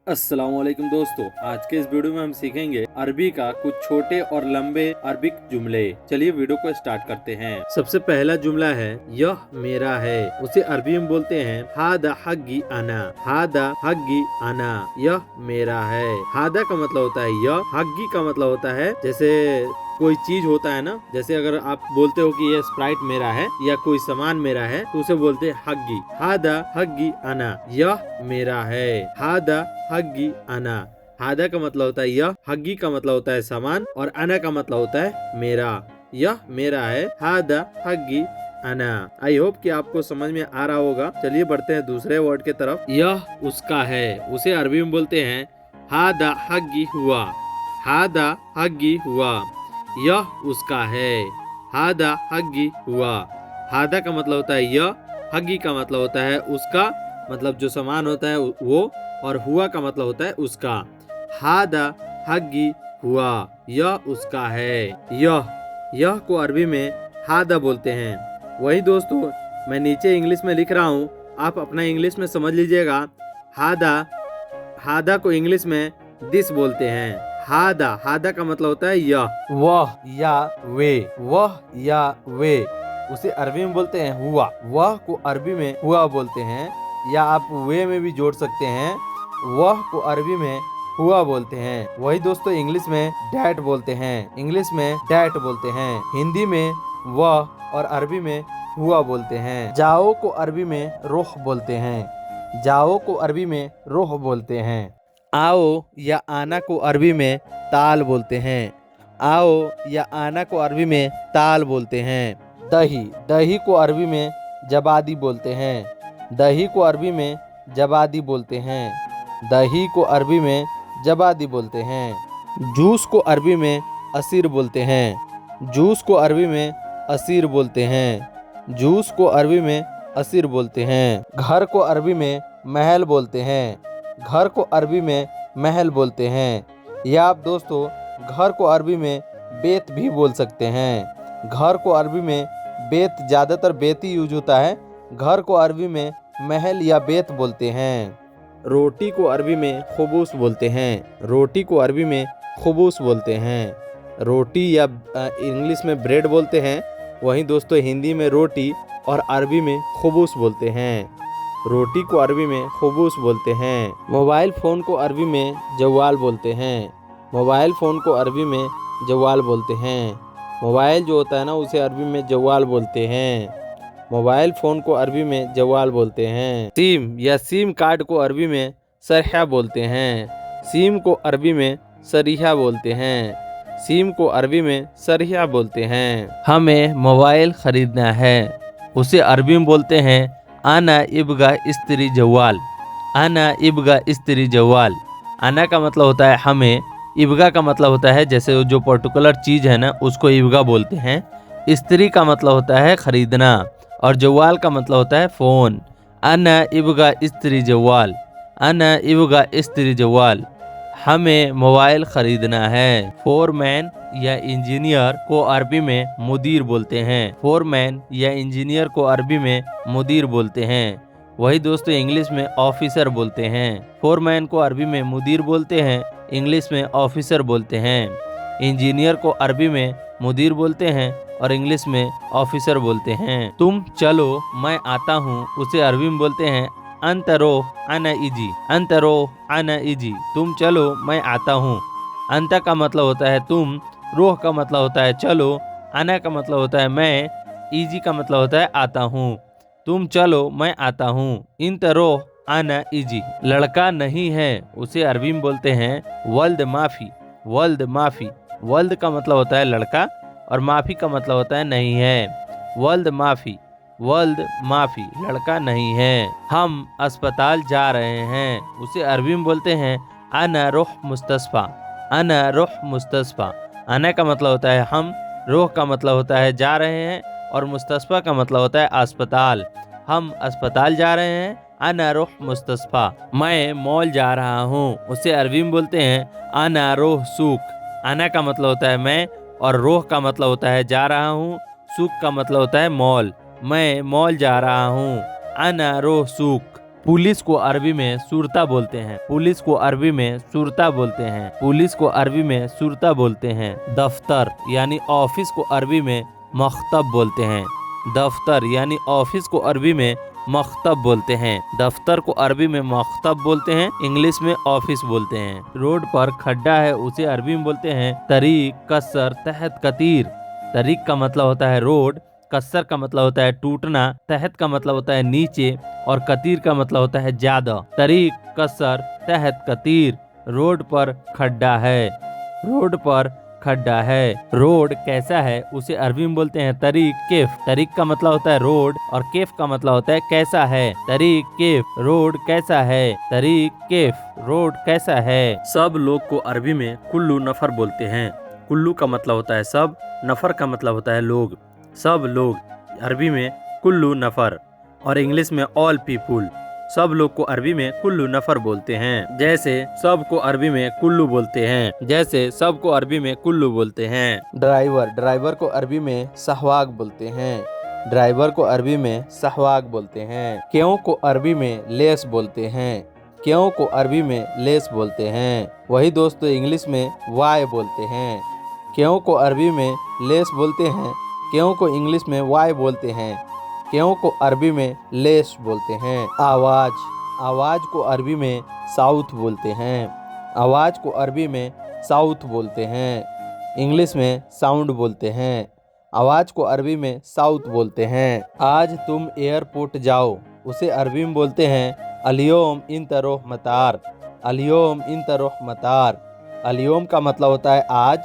अस्सलामुअलैकुम दोस्तों, आज के इस वीडियो में हम सीखेंगे अरबी का कुछ छोटे और लंबे अरबिक जुमले। चलिए वीडियो को स्टार्ट करते हैं। सबसे पहला जुमला है यह मेरा है। उसे अरबी में बोलते हैं हादा हग्गी अना। हादा हग्गी अना, यह मेरा है। हादा का मतलब होता है यह, हग्गी का मतलब होता है जैसे कोई चीज होता है ना, जैसे अगर आप बोलते हो कि ये स्प्राइट मेरा है या कोई सामान मेरा है तो उसे बोलते हैं हग्गी। हादा हग्गी अना, यह मेरा है। हादा हग्गी अना। हादा का मतलब होता है यह, हग्गी का मतलब होता है सामान और अना का मतलब होता है मेरा। यह मेरा है, हादा हग्गी अना। आई होप कि आपको समझ में आ रहा होगा। चलिए बढ़ते हैं दूसरे वर्ड के तरफ। यह उसका है। उसे अरबी में बोलते हैं हादा हग्गी हुआ। हादा हग्गी हुआ, यह उसका है। हादा हग्गी हुआ। हादा का मतलब होता है यह, हग्गी का मतलब होता है उसका, मतलब जो सामान होता है वो, और हुआ का मतलब होता है उसका। हादा हग्गी हुआ, यह उसका है। यह को अरबी में हादा बोलते हैं। वही दोस्तों, मैं नीचे इंग्लिश में लिख रहा हूँ, आप अपना इंग्लिश में समझ लीजिएगा। हादा को इंग्लिश में दिस बोलते हैं। हादा का मतलब होता है यह, वह या वे, वह या वे। उसे अरबी में बोलते हैं हुआ। वह को अरबी में हुआ बोलते हैं, या आप वे में भी जोड़ सकते हैं। वह को अरबी में हुआ बोलते हैं। वही दोस्तों इंग्लिश में डैट बोलते हैं। इंग्लिश में डैट बोलते हैं। हिंदी में वह और अरबी में हुआ बोलते हैं। जाओ को अरबी में रोह बोलते हैं। जाओ को अरबी में रोह बोलते हैं। आओ या आना को अरबी में ताल बोलते हैं। आओ या आना को अरबी में ताल बोलते हैं। दही को अरबी में जबादी बोलते हैं। दही को अरबी में जबादी बोलते हैं। दही को अरबी में जबादी बोलते हैं। जूस को अरबी में असीर बोलते हैं। जूस को अरबी में असीर बोलते हैं। जूस को अरबी में असीर बोलते हैं। घर को अरबी में महल बोलते हैं। घर को अरबी में महल बोलते हैं। या आप दोस्तों घर को अरबी में बेत भी बोल सकते हैं। घर को अरबी में बेत, ज़्यादातर बेत ही यूज होता है। घर को अरबी में महल या बेत बोलते हैं। रोटी को अरबी में खुबूस बोलते हैं। रोटी को अरबी में खुबूस बोलते हैं। रोटी या इंग्लिश में ब्रेड बोलते हैं। वहीं दोस्तों हिंदी में रोटी और अरबी में खुबूस बोलते हैं। रोटी को अरबी में खुबूस बोलते हैं। मोबाइल फ़ोन को अरबी में जवाल बोलते हैं। मोबाइल फ़ोन को अरबी में जवाल बोलते हैं। मोबाइल जो होता है ना, उसे अरबी में जवाल बोलते हैं। मोबाइल फ़ोन को अरबी में जवाल बोलते हैं। सिम या सिम कार्ड को अरबी में सरहा बोलते हैं। सिम को अरबी में सरिहा बोलते हैं। सिम को अरबी में सरिहा बोलते हैं। हमें मोबाइल ख़रीदना है। उसे अरबी में बोलते हैं आना इब्गा इस्त्री जवाल। आना इब्गा इस्त्री जवाल। आना का मतलब होता है हमें, इब्गा का मतलब होता है जैसे जो पर्टिकुलर चीज़ है ना, उसको इब्गा बोलते हैं। इस्त्री का मतलब होता है ख़रीदना, और जवाल का मतलब होता है फ़ोन। आना इब्गा इस्त्री जवाल। आना इब्गा इस्त्री जवाल, हमें मोबाइल ख़रीदना है। फोरमैन या इंजीनियर को अरबी में मुदीर बोलते हैं। फोरमैन या इंजीनियर को अरबी में मुदीर बोलते हैं। वही दोस्तों इंग्लिश में ऑफिसर बोलते हैं। फोरमैन को अरबी में मुदीर बोलते हैं, इंग्लिश में ऑफिसर बोलते हैं। इंजीनियर को अरबी में मुदीर बोलते हैं और इंग्लिश में ऑफिसर बोलते हैं। तुम चलो मैं आता हूँ, उसे अरबी में बोलते हैं अंतरो आना इजी। अंतरो आना इजी, तुम चलो मैं आता हूँ। अंत का मतलब होता है तुम, रोह का मतलब होता है चलो, आना का मतलब होता है मैं, इजी का मतलब होता है आता हूँ। तुम चलो मैं आता हूँ। इंतरो आना इजी, लड़का नहीं है, उसे अरबी में बोलते हैं वल्द माफ़ी। वल्द माफ़ी, वल्द का मतलब होता है लड़का और माफ़ी का मतलब होता है नहीं है। वल्द माफ़ी, वल्द माफ़ी, लड़का नहीं है। हम अस्पताल जा रहे हैं, उसे अरबी में बोलते हैं अना रुह मुस्तस्फा। अना रुह मुस्तस्फा, अना का मतलब होता है हम, रूह का मतलब होता है जा रहे हैं, और मुस्तस्फा का मतलब होता है अस्पताल। हम अस्पताल जा रहे हैं, अना रुह मुस्तस्फा। मैं मॉल जा रहा हूँ, उसे अरबी में बोलते हैं अना रोह सूक। अना का मतलब होता है मैं, और रोह का मतलब होता है जा रहा हूँ, सूक का मतलब होता है मॉल। मैं मॉल जा रहा हूँ, अना रोह सूक। पुलिस को अरबी में सुरता बोलते हैं। पुलिस को अरबी में सुरता बोलते हैं। पुलिस को अरबी में सुरता बोलते हैं। दफ्तर यानी ऑफिस को अरबी में मख्तब बोलते हैं। दफ्तर यानी ऑफिस को अरबी में मख्तब बोलते हैं। दफ्तर को अरबी में मख्तब बोलते हैं। इंग्लिश में ऑफिस बोलते हैं। रोड पर खड्डा है उसे अरबी में बोलते हैं तरीक, कसर, तहत, कतीर। तरीक का मतलब होता है रोड, कसर का मतलब होता है टूटना, तहत का मतलब होता है नीचे और कतीर का मतलब होता है ज्यादा। तरीक, कसर, तहत, कतीर। रोड पर खड्डा है। रोड पर खड्डा है। रोड कैसा है उसे अरबी में बोलते हैं तरीक, केफ। तरीक का मतलब होता है रोड और केफ का मतलब होता है कैसा है। तरीक, केफ, रोड कैसा है। तरीक, केफ, रोड कैसा है। सब लोग को अरबी में कुल्लू नफर बोलते हैं। कुल्लू का मतलब होता है सब, नफर का मतलब होता है लोग। सब लोग अरबी में कुल्लू नफर और इंग्लिश में ऑल पीपुल। सब लोग को अरबी में कुल्लू नफर बोलते हैं। जैसे सब को अरबी में कुल्लू बोलते हैं। जैसे सब को अरबी में कुल्लू बोलते हैं। ड्राइवर, ड्राइवर को अरबी में सहवाग बोलते हैं। ड्राइवर को अरबी में सहवाग बोलते हैं। क्यों को अरबी में लेस बोलते हैं। क्यों को अरबी में लेस बोलते हैं। वही दोस्तों इंग्लिश में वाई बोलते हैं। क्यों को अरबी में लेस बोलते हैं। क्यों को इंग्लिश में वाई बोलते हैं। क्यों को अरबी में लेस बोलते हैं। आवाज, आवाज को अरबी में साउथ बोलते हैं। आवाज को अरबी में साउथ बोलते हैं। इंग्लिश में साउंड बोलते हैं। आवाज को अरबी में साउथ बोलते हैं। आज तुम एयरपोर्ट जाओ उसे अरबी में बोलते हैं अलियोम इंत रोह मतार। अलियोम इंत रोह मतार। अलियोम का मतलब होता है आज,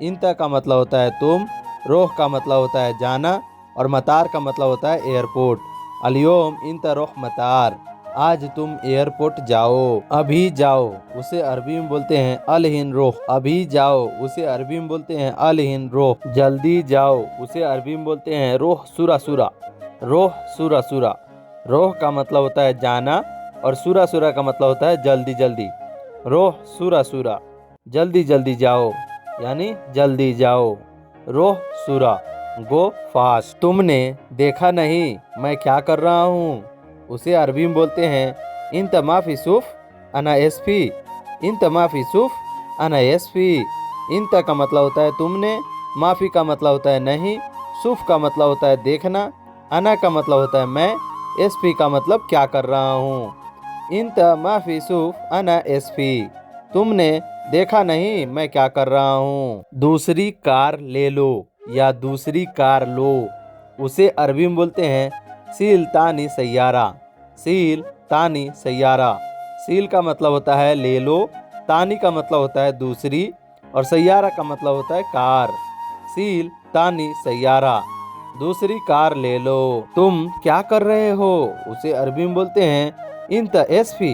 इंत का मतलब होता है तुम, रोह का मतलब होता है जाना और मतार का मतलब होता है एयरपोर्ट। अलियोम इंत रोह मतार। आज तुम एयरपोर्ट जाओ। अभी जाओ उसे अरबी में बोलते हैं अल हिन रोह। अभी जाओ उसे अरबी में बोलते हैं अल हिन रोह। जल्दी जाओ उसे अरबी में बोलते हैं रोह सुरा सुरा। रोह सुरा सुरा। रोह का मतलब होता है जाना और सुरा सुरा का मतलब होता है जल्दी जल्दी। रोह सुरा सुरा, जल्दी जल्दी जाओ यानी जल्दी जाओ। रोह सुरा, गो फास्ट। तुमने देखा नहीं मैं क्या कर रहा हूँ उसे अरबी में बोलते हैं इन तमाफी सूफ अना एसफी। इन तमाफी सूफ अना एसफी। इन का मतलब होता है तुमने, माफी का मतलब होता है नहीं, सूफ का मतलब होता है देखना, अना का मतलब होता है मैं, एसपी का मतलब क्या कर रहा हूँ। इन तमाफी सूफ अना एसफी। तुमने देखा नहीं मैं क्या कर रहा हूँ। दूसरी कार ले लो या दूसरी कार लो उसे अरबी में बोलते हैं सील तानी सैयारा। सील तानी सैयारा। सील का मतलब होता है ले लो, तानी का मतलब होता है दूसरी और सैयारा का मतलब होता है कार। सील तानी सैयारा, दूसरी कार ले लो। तुम क्या कर रहे हो उसे अरबी में बोलते हैं इंत एसफी।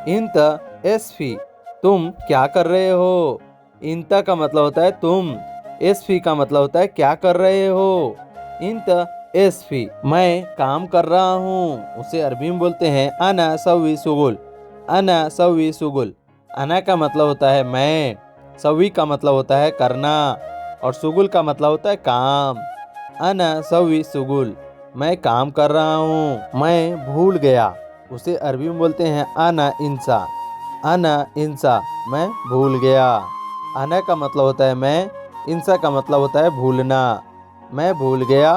इंत एसफी। तुम क्या कर रहे हो। इंत का मतलब होता है तुम, एसफी का मतलब होता है क्या कर रहे हो। इंत एसफी। मैं काम कर रहा हूँ उसे अरबी में बोलते हैं अना सवी सुगुल। अना सवी सुगुल। अना का मतलब होता है मैं, सवी का मतलब होता है करना और सुगुल का मतलब होता है काम। अना सवी सुगुल, मैं काम कर रहा हूँ। मैं भूल गया उसे अरबी में बोलते हैं अना इंसा। अना इंसा, मैं भूल गया। अना का मतलब होता है मैं, इंसा का मतलब होता है भूलना। मैं भूल गया,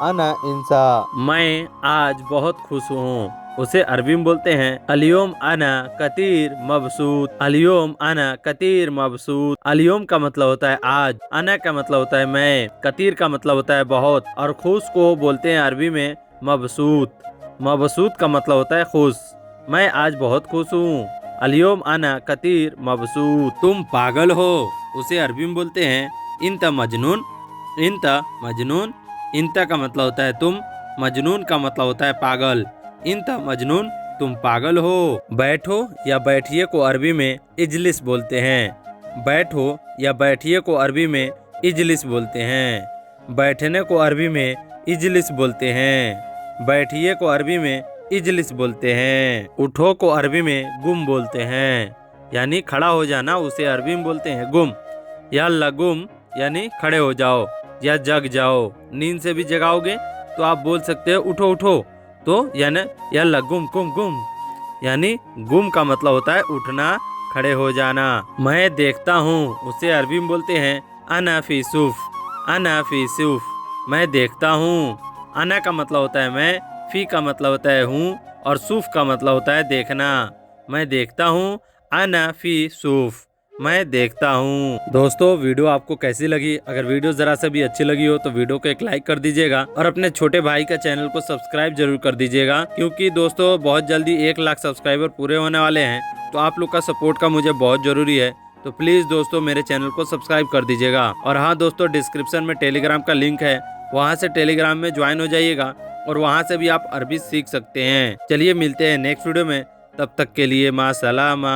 अना इंसा। मैं आज बहुत खुश हूँ उसे अरबी में बोलते हैं अलियोम अना कतीर मबसूत। अलियोम अना कतीर मबसूत। अलियोम का मतलब होता है आज, अना का मतलब होता है मैं, कतीर का मतलब होता है बहुत और खुश को बोलते हैं अरबी में मबसूत। मबसूत का मतलब होता है खुश। मैं आज बहुत खुश हूँ। अलियोम अना कतीर मबसूत। तुम पागल हो उसे अरबी में बोलते हैं इंत मजनून। इंत मजनून। इंत का मतलब होता है तुम, मजनून का मतलब होता है पागल। इंत मजनून, तुम पागल हो। बैठो या बैठिए को अरबी में इजलिस बोलते हैं। बैठो या बैठिए को अरबी में इजलिस बोलते हैं। बैठने को अरबी में इजलिस बोलते हैं। बैठिए को अरबी में इजलिस बोलते हैं। उठो को अरबी में गुम बोलते हैं यानी खड़ा हो जाना उसे अरबी में बोलते हैं गुम। या लगुम यानी खड़े हो जाओ या जग जाओ। नींद से भी जगाओगे तो आप बोल सकते हो उठो उठो, तो यानी या लगुम कुम कुम। यानी गुम का मतलब होता है उठना, खड़े हो जाना। मैं देखता हूँ उसे अरबी में बोलते हैं अना फी सूफ, अना फी सूफ, मैं देखता हूँ। अना का मतलब होता है मैं, फी का मतलब होता है हूँ, और सूफ का मतलब होता है देखना। मैं देखता हूँ, अना फी सूफ, मैं देखता हूँ। दोस्तों वीडियो आपको कैसी लगी? अगर वीडियो जरा सा भी अच्छी लगी हो तो वीडियो को एक लाइक कर दीजिएगा और अपने छोटे भाई का चैनल को सब्सक्राइब जरूर कर दीजिएगा, क्योंकि दोस्तों बहुत जल्दी 1 लाख सब्सक्राइबर पूरे होने वाले हैं, तो आप लोग का सपोर्ट का मुझे बहुत जरूरी है। तो प्लीज दोस्तों मेरे चैनल को सब्सक्राइब कर दीजिएगा। और हाँ दोस्तों, डिस्क्रिप्शन में टेलीग्राम का लिंक है, वहाँ से टेलीग्राम में ज्वाइन हो जाइएगा और वहाँ से भी आप अरबी सीख सकते हैं। चलिए मिलते हैं नेक्स्ट वीडियो में, तब तक के लिए माँ सलामा।